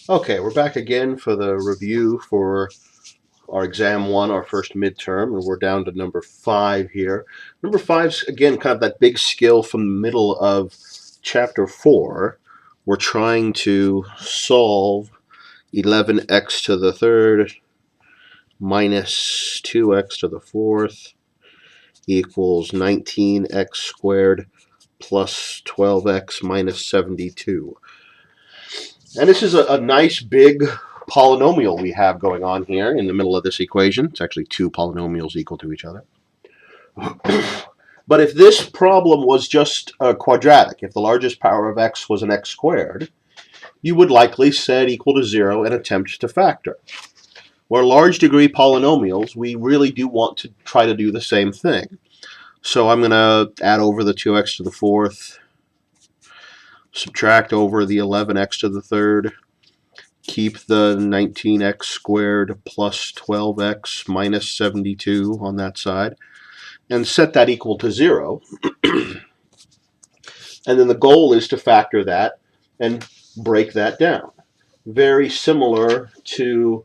Okay, we're back again for the review for our exam one, our first midterm, and we're down to number 5 here. Number 5's again kind of that big skill from the middle of chapter 4. We're trying to solve 11x to the third minus 2x to the fourth equals 19x squared plus 12x minus 72. And this is a nice big polynomial we have going on here in the middle of this equation. It's actually two polynomials equal to each other. But if this problem was just quadratic, if the largest power of x was an x squared, you would likely set equal to 0 and attempt to factor. Where large degree polynomials, we really do want to try to do the same thing. So I'm going to add over the 2x to the fourth, subtract over the 11x to the third, keep the 19x squared plus 12x minus 72 on that side, and set that equal to 0. And then the goal is to factor that and break that down. Very similar to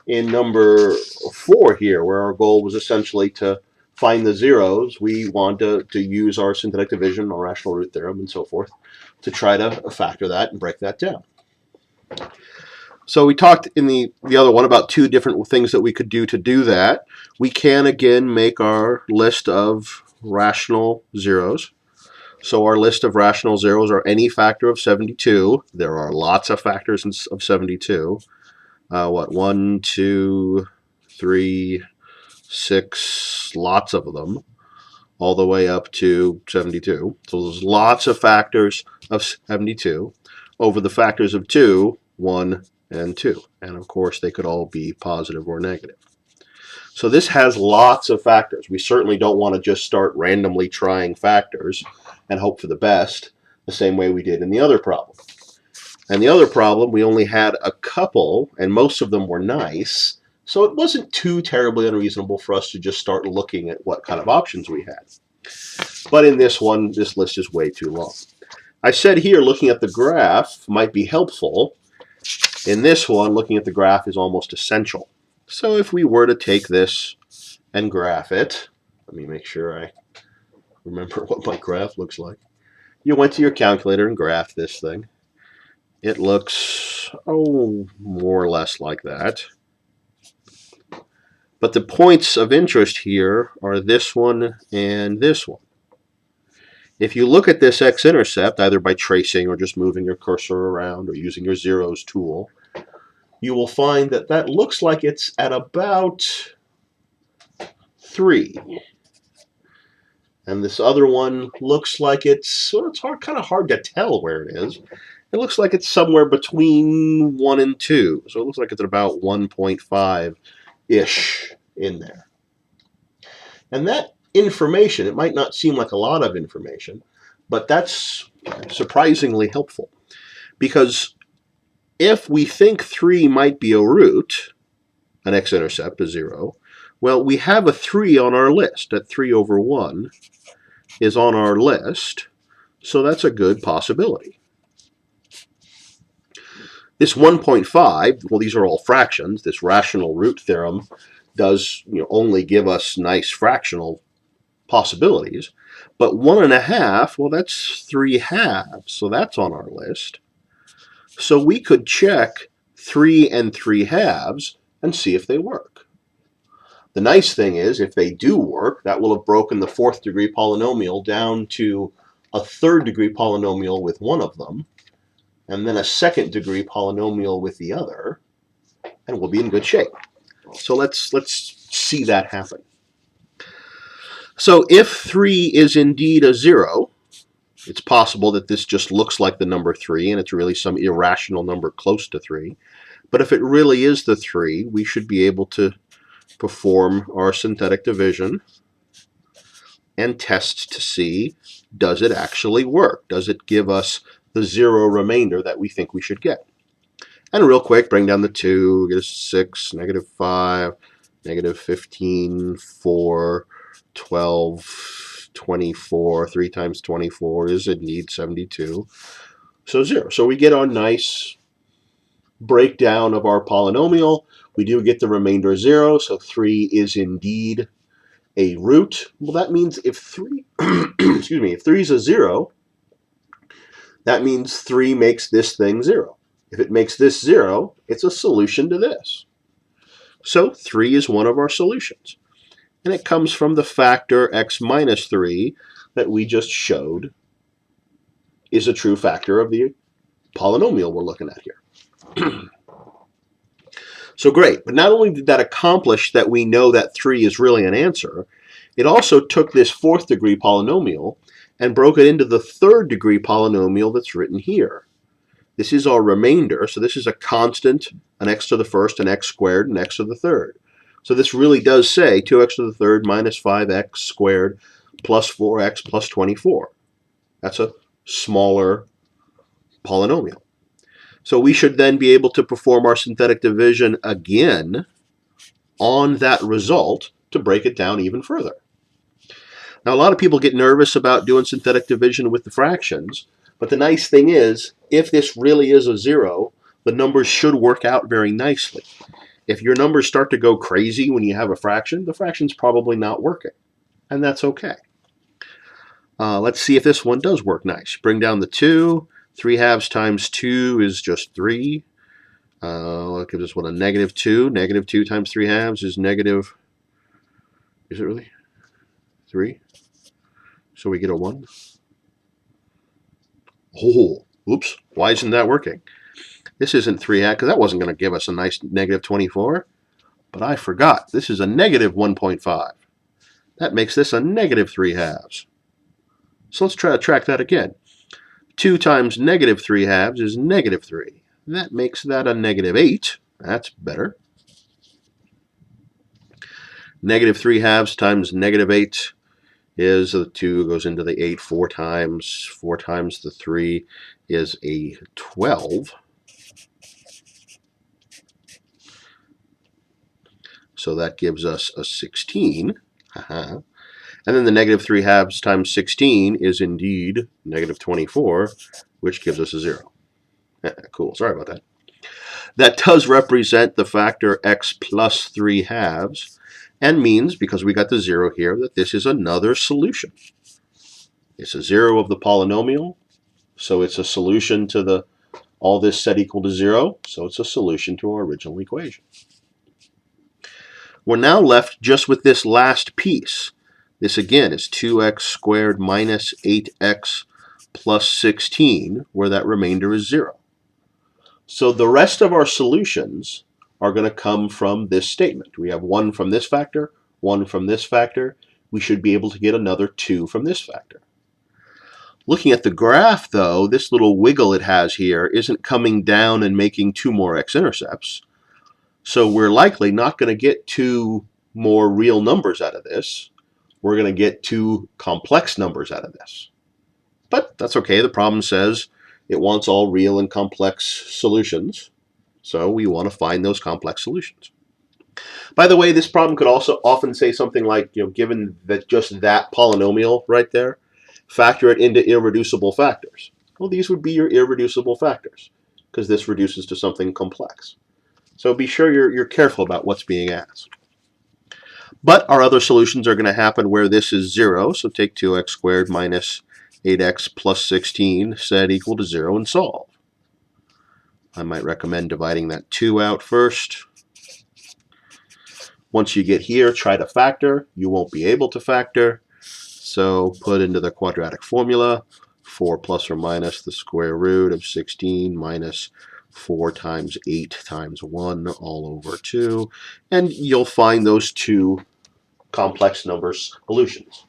in number 4 here, where our goal was essentially to find the zeros. We want to use our synthetic division, our rational root theorem, and so forth, to try to factor that and break that down. So we talked in the other one about two different things that we could do to do that. We can, again, make our list of rational zeros. So our list of rational zeros are any factor of 72. There are lots of factors of 72. 1, 2, 3, 6, lots of them, all the way up to 72. So there's lots of factors of 72 over the factors of 2, 1, and 2. And of course, they could all be positive or negative. So this has lots of factors. We certainly don't want to just start randomly trying factors and hope for the best, the same way we did in the other problem. And the other problem, we only had a couple, and most of them were nice, so it wasn't too terribly unreasonable for us to just start looking at what kind of options we had. But in this one, this list is way too long. I said here, looking at the graph might be helpful. In this one, looking at the graph is almost essential. So if we were to take this and graph it, let me make sure I remember what my graph looks like. You went to your calculator and graphed this thing. It looks, more or less like that. But the points of interest here are this one and this one. If you look at this x-intercept, either by tracing or just moving your cursor around or using your zeros tool, you will find that that looks like it's at about 3. And this other one looks like it's kind of hard to tell where it is. It looks like it's somewhere between 1 and 2. So it looks like it's at about 1.5-ish in there. And that information, it might not seem like a lot of information, but that's surprisingly helpful. Because if we think 3 might be a root, an x-intercept, a 0, well, we have a 3 on our list. That 3 over 1 is on our list, so that's a good possibility. This 1.5, well, these are all fractions. This rational root theorem does only give us nice fractional possibilities. But 1.5, well, that's 3 halves, so that's on our list. So we could check 3 and 3 halves and see if they work. The nice thing is, if they do work, that will have broken the 4th degree polynomial down to a 3rd degree polynomial with one of them, and then a 2nd degree polynomial with the other, and we'll be in good shape. So let's see that happen. So if 3 is indeed a 0, it's possible that this just looks like the number 3 and it's really some irrational number close to 3. But if it really is the 3, we should be able to perform our synthetic division and test to see, does it actually work? Does it give us the 0 remainder that we think we should get? And real quick, bring down the 2, get a 6, negative 5, negative 15, 4, 12, 24. 3 times 24 is indeed 72. So 0. So we get our nice breakdown of our polynomial, we do get the remainder 0, so 3 is indeed a root. Well, that means if 3, excuse me, if 3 is a 0, that means 3 makes this thing 0. If it makes this 0, it's a solution to this. So 3 is one of our solutions. And it comes from the factor x minus 3 that we just showed is a true factor of the polynomial we're looking at here. So great, but not only did that accomplish that we know that 3 is really an answer, it also took this 4th degree polynomial and broke it into the 3rd degree polynomial that's written here. This is our remainder, so this is a constant, an x to the 1st, an x squared, and x to the 3rd. So this really does say 2x to the 3rd minus 5x squared plus 4x plus 24. That's a smaller polynomial. So we should then be able to perform our synthetic division again on that result to break it down even further. Now, a lot of people get nervous about doing synthetic division with the fractions, but the nice thing is, if this really is a 0, the numbers should work out very nicely. If your numbers start to go crazy when you have a fraction, the fraction's probably not working, and that's okay. Let's see if this one does work nice. Bring down the 2. 3 halves times 2 is just 3. That gives us what, a negative 2. Negative 2 times 3 halves is negative, is it really? 3. So we get a 1. Oh, oops. Why isn't that working? This isn't 3 halves, because that wasn't going to give us a nice negative 24. But I forgot. This is a negative 1.5. That makes this a negative 3 halves. So let's try to track that again. 2 times negative 3 halves is negative 3. That makes that a negative 8. That's better. Negative 3 halves times negative 8 is the 2 goes into the 8 4 times. 4 times the 3 is a 12. So that gives us a 16. And then the negative 3 halves times 16 is indeed negative 24, which gives us a 0. Cool, sorry about that. That does represent the factor x plus 3 halves, and means, because we got the 0 here, that this is another solution. It's a 0 of the polynomial, so it's a solution to all this set equal to 0, so it's a solution to our original equation. We're now left just with this last piece. This again is 2x squared minus 8x plus 16, where that remainder is 0. So the rest of our solutions are going to come from this statement. We have 1 from this factor, 1 from this factor. We should be able to get another 2 from this factor. Looking at the graph, though, this little wiggle it has here isn't coming down and making 2 more x-intercepts. So we're likely not going to get 2 more real numbers out of this. We're going to get 2 complex numbers out of this. But that's okay. The problem says it wants all real and complex solutions. So we want to find those complex solutions. By the way, this problem could also often say something like, given that just that polynomial right there, factor it into irreducible factors. Well, these would be your irreducible factors, because this reduces to something complex. So be sure you're careful about what's being asked. But our other solutions are going to happen where this is 0, so take 2x squared minus 8x plus 16 set equal to 0 and solve. I might recommend dividing that 2 out first. Once you get here, try to factor. You won't be able to factor, so put into the quadratic formula 4 plus or minus the square root of 16 minus 4 times 8 times 1 all over 2, and you'll find those 2 complex number solutions.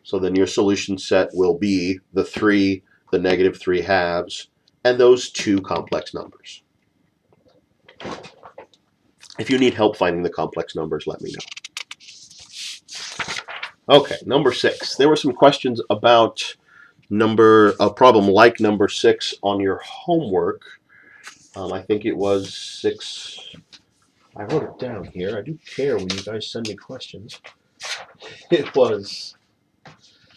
So then your solution set will be the 3, the negative 3 halves, and those 2 complex numbers. If you need help finding the complex numbers, let me know. Okay, number 6. There were some questions about a problem like number 6 on your homework. I think it was 6. I wrote it down here. I do care when you guys send me questions. It was, I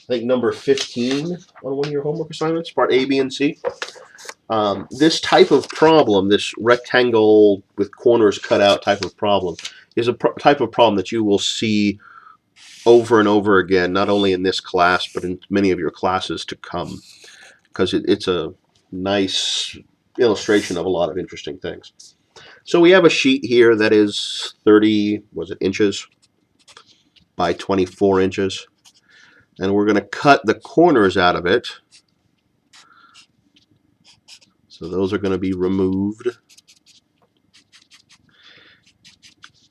think, number 15 on one of your homework assignments, part A, B, and C. This type of problem, this rectangle with corners cut out type of problem, is a type of problem that you will see over and over again, not only in this class, but in many of your classes to come, because it's a nice illustration of a lot of interesting things. So we have a sheet here that is 30, inches by 24 inches. And we're going to cut the corners out of it. So those are going to be removed.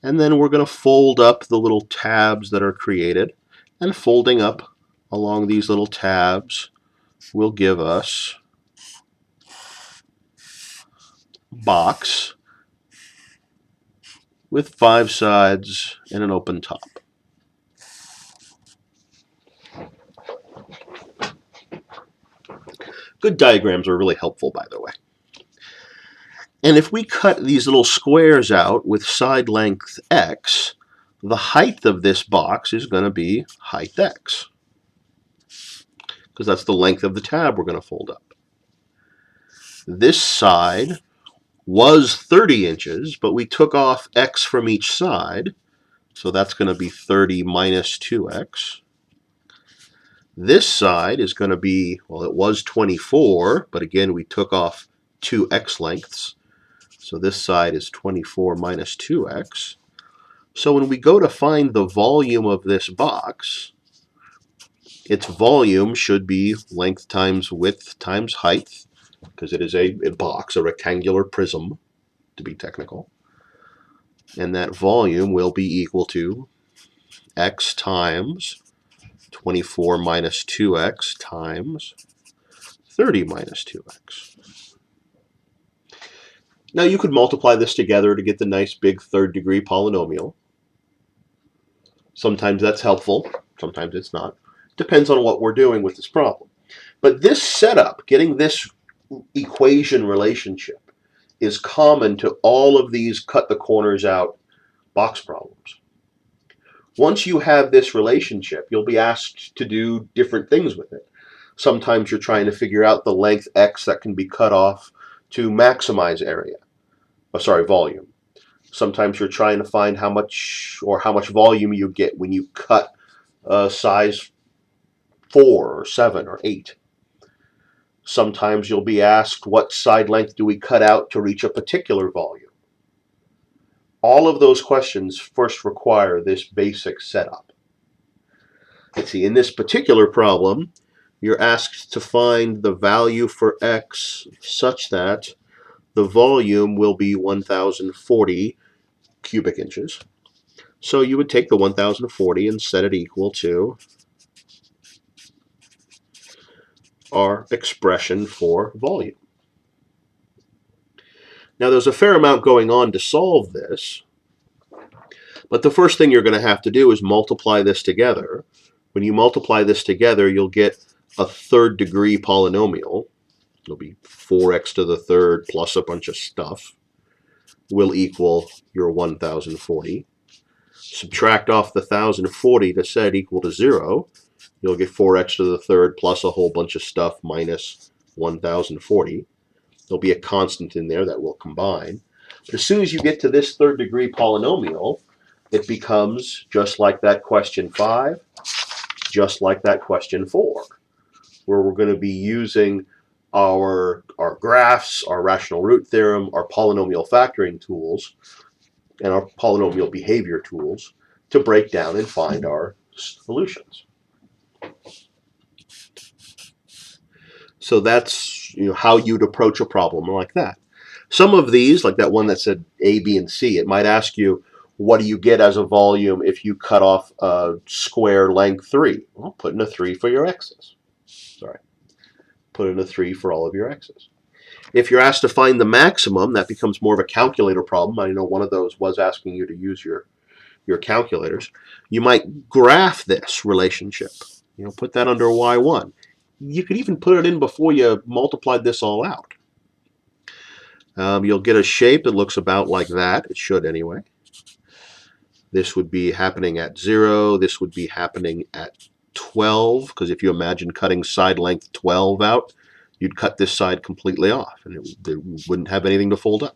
And then we're going to fold up the little tabs that are created. And folding up along these little tabs will give us a box with 5 sides and an open top. Good diagrams are really helpful, by the way. And if we cut these little squares out with side length x, the height of this box is going to be height x, because that's the length of the tab we're going to fold up. This side was 30 inches, but we took off x from each side, so that's going to be 30 minus 2x. This side is going to be, well, it was 24, but again, we took off 2x lengths. So this side is 24 minus 2x. So when we go to find the volume of this box, its volume should be length times width times height, because it is a box, a rectangular prism, to be technical. And that volume will be equal to x times 24 minus 2x times 30 minus 2x. Now you could multiply this together to get the nice big third-degree polynomial. Sometimes that's helpful, sometimes it's not. Depends on what we're doing with this problem. But this setup, getting this equation relationship, is common to all of these cut the corners out box problems. Once you have this relationship, you'll be asked to do different things with it. Sometimes you're trying to figure out the length x that can be cut off to maximize area. Volume. Sometimes you're trying to find how much volume you get when you cut size 4 or 7 or 8. Sometimes you'll be asked what side length do we cut out to reach a particular volume. All of those questions first require this basic setup. Let's see, in this particular problem, you're asked to find the value for x such that the volume will be 1040 cubic inches. So you would take the 1040 and set it equal to our expression for volume. Now there's a fair amount going on to solve this, but the first thing you're going to have to do is multiply this together. When you multiply this together, you'll get a third-degree polynomial. It'll be 4x to the third plus a bunch of stuff will equal your 1040. Subtract off the 1040 to set equal to 0. You'll get 4x to the third plus a whole bunch of stuff minus 1040. There'll be a constant in there that will combine. But as soon as you get to this third-degree polynomial, it becomes just like that question 5, just like that question 4, where we're going to be using our graphs, our rational root theorem, our polynomial factoring tools, and our polynomial behavior tools to break down and find our solutions. So that's how you'd approach a problem like that. Some of these, like that one that said A, B, and C, it might ask you, what do you get as a volume if you cut off a square length 3? Well, put in a 3 for your x's. Sorry. Put in a 3 for all of your x's. If you're asked to find the maximum, that becomes more of a calculator problem. I know one of those was asking you to use your calculators. You might graph this relationship. Put that under y1. You could even put it in before you multiplied this all out. You'll get a shape that looks about like that. It should anyway. This would be happening at 0. This would be happening at 12, because if you imagine cutting side length 12 out, you'd cut this side completely off, and it wouldn't have anything to fold up.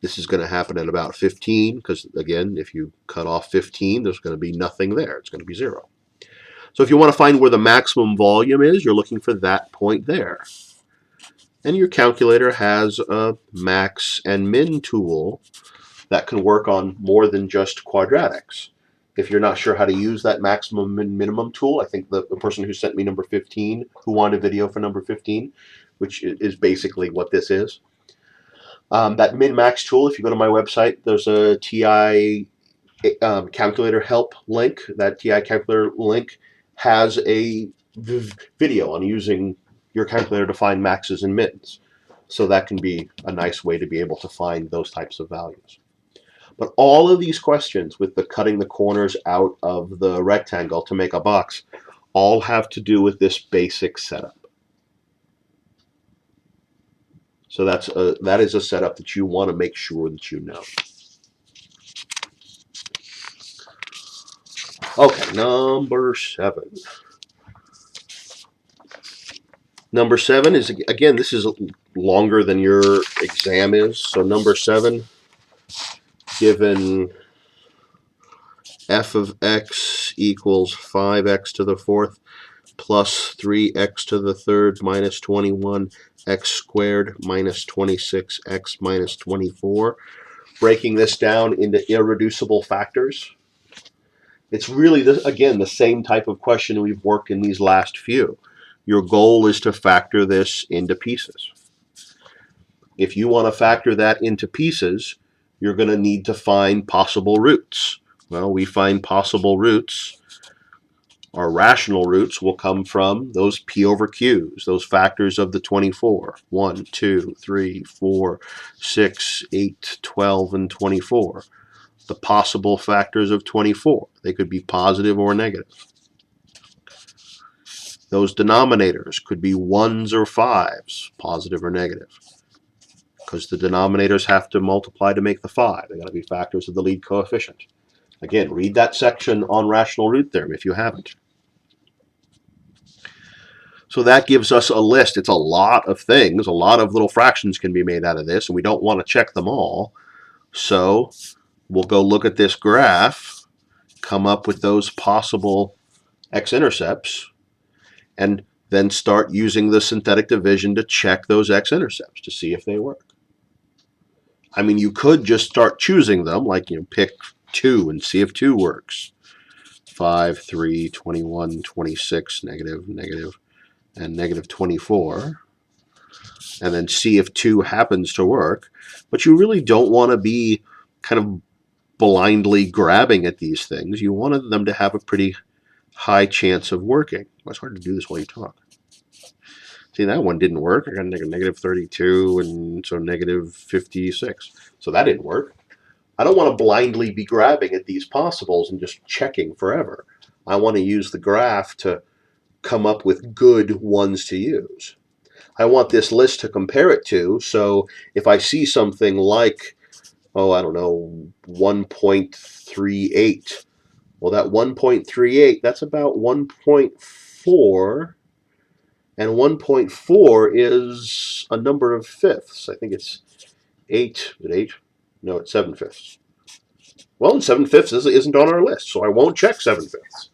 This is going to happen at about 15, because again, if you cut off 15, there's going to be nothing there. It's going to be 0. So if you want to find where the maximum volume is, you're looking for that point there. And your calculator has a max and min tool that can work on more than just quadratics. If you're not sure how to use that maximum and minimum tool, I think the person who sent me number 15, who wanted a video for number 15, which is basically what this is, that min-max tool, if you go to my website, there's a TI calculator help link. That TI calculator link has a video on using your calculator to find maxes and mins. So that can be a nice way to be able to find those types of values. But all of these questions with the cutting the corners out of the rectangle to make a box all have to do with this basic setup. So that is a setup that you want to make sure that you know. Okay, number 7. Number 7 is, again, this is longer than your exam is. So number 7, given f of x equals 5x to the 4th plus 3x to the 3rd minus 21 x squared minus 26x minus 24. Breaking this down into irreducible factors. It's really, again, the same type of question we've worked in these last few. Your goal is to factor this into pieces. If you want to factor that into pieces, you're going to need to find possible roots. Well, we find possible roots. Our rational roots will come from those P over Qs, those factors of the 24. 1, 2, 3, 4, 6, 8, 12, and 24. The possible factors of 24. They could be positive or negative. Those denominators could be 1s or 5s, positive or negative. Because the denominators have to multiply to make the 5. They've got to be factors of the lead coefficient. Again, read that section on rational root theorem if you haven't. So that gives us a list. It's a lot of things. A lot of little fractions can be made out of this, and we don't want to check them all. So we'll go look at this graph, come up with those possible x-intercepts, and then start using the synthetic division to check those x-intercepts to see if they work. I mean, you could just start choosing them, like, pick 2 and see if 2 works. 5, 3, 21, 26, negative, negative, and negative 24. And then see if 2 happens to work. But you really don't want to be kind of blindly grabbing at these things. You want them to have a pretty high chance of working. Well, it's hard to do this while you talk. See, that one didn't work. I got negative 32 and so negative 56. So that didn't work. I don't want to blindly be grabbing at these possibles and just checking forever. I want to use the graph to come up with good ones to use. I want this list to compare it to, so if I see something like, oh, I don't know, 1.38, well, that 1.38, that's about 1.4, and 1.4 is a number of fifths. I think it's 8, is it 8? No, it's 7/5. Well, and 7/5 isn't on our list, so I won't check 7/5.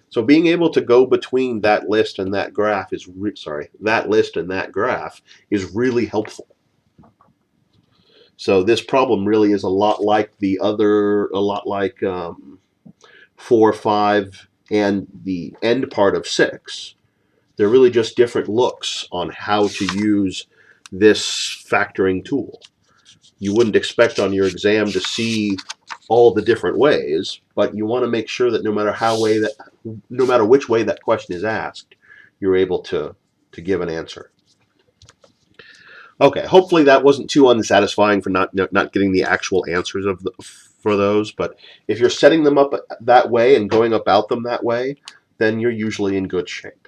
So being able to go between that list and that graph is really helpful. So this problem really is a lot like 4, 5, and the end part of 6. They're really just different looks on how to use this factoring tool. You wouldn't expect on your exam to see all the different ways, but you want to make sure that no matter which way that question is asked, you're able to give an answer. Okay, hopefully that wasn't too unsatisfying for not getting the actual answers for those, but if you're setting them up that way and going about them that way, then you're usually in good shape.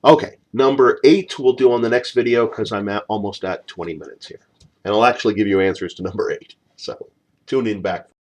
Okay, number 8 we'll do on the next video because I'm almost at 20 minutes here. And I'll actually give you answers to number 8. So tune in back for